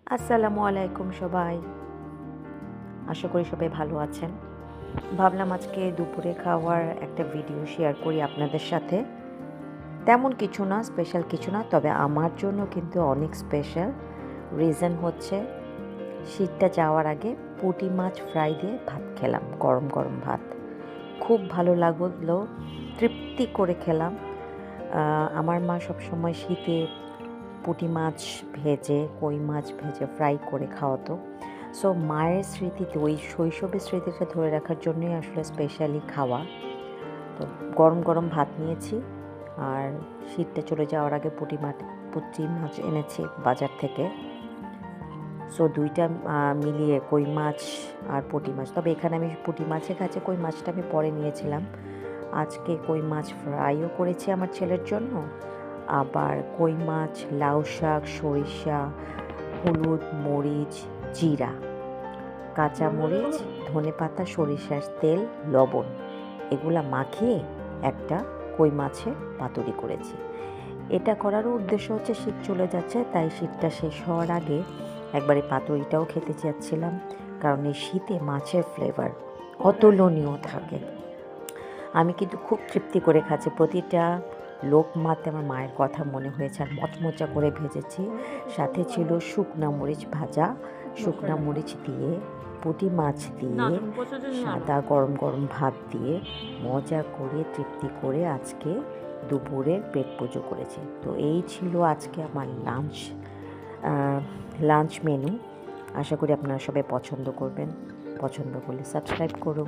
আসসালামু আলাইকুম সবাই। আশা করি সবাই ভালো আছেন। ভাবলাম আজকে দুপুরে খাওয়ার একটা ভিডিও শেয়ার করি আপনাদের সাথে। তেমন কিছু না, স্পেশাল কিছু না, তবে আমার জন্য কিন্তু অনেক স্পেশাল। রিজন হচ্ছে শীতটা যাওয়ার আগে পুঁটি মাছ ফ্রাই দিয়ে ভাত খেলাম, গরম গরম ভাত। খুব ভালো লাগলো, তৃপ্তি করে খেলাম। আমার মা সবসময় শীতে পুঁটি মাছ ভেজে, কই মাছ ভেজে ফ্রাই করে খাওয়াতো। সো মায়ের স্মৃতিতে, ওই শৈশবের স্মৃতিটা ধরে রাখার জন্যই আসলে স্পেশালি খাওয়া। তো গরম গরম ভাত নিয়েছি, আর শীতটা চলে যাওয়ার আগে পুঁটি মাছ এনেছি বাজার থেকে। সো দুইটা মিলিয়ে কই মাছ আর পুঁটি মাছ, তবে এখানে আমি পুঁটি মাছের কাছে কই মাছটা আমি পরে নিয়েছিলাম। আজকে কই মাছ ফ্রাইও করেছি আমার ছেলের জন্য, আবার কই মাছ লাউ শাক, সরিষা, হলুদ, মরিচ, জিরা, কাঁচা মরিচ, ধনেপাতা, সরিষার তেল, লবণ এগুলা মাখিয়ে একটা কই মাছের পাতুরি করেছি। এটা করারও উদ্দেশ্য হচ্ছে শীত চলে যাচ্ছে, তাই শীতটা শেষ হওয়ার আগে একবার এই পাতুরিটাও খেতে চাচ্ছিলাম, কারণ এই শীতে মাছের ফ্লেভার অতুলনীয় থাকে। আমি কিন্তু খুব তৃপ্তি করে খাচ্ছি, প্রতিটা লোক মাতে আমার মায়ের কথা মনে হয়েছে, আর মচমচা করে ভেজেছি। সাথে ছিল শুকনা মরিচ ভাজা, শুকনা মরিচ দিয়ে, পুঁটি মাছ দিয়ে, সাদা গরম গরম ভাত দিয়ে মজা করে তৃপ্তি করে আজকে দুপুরের পেট পুজো করেছি। তো এই ছিল আজকে আমার লাঞ্চ মেনু। আশা করি আপনারা সবাই পছন্দ করবেন। পছন্দ করলে সাবস্ক্রাইব করুন।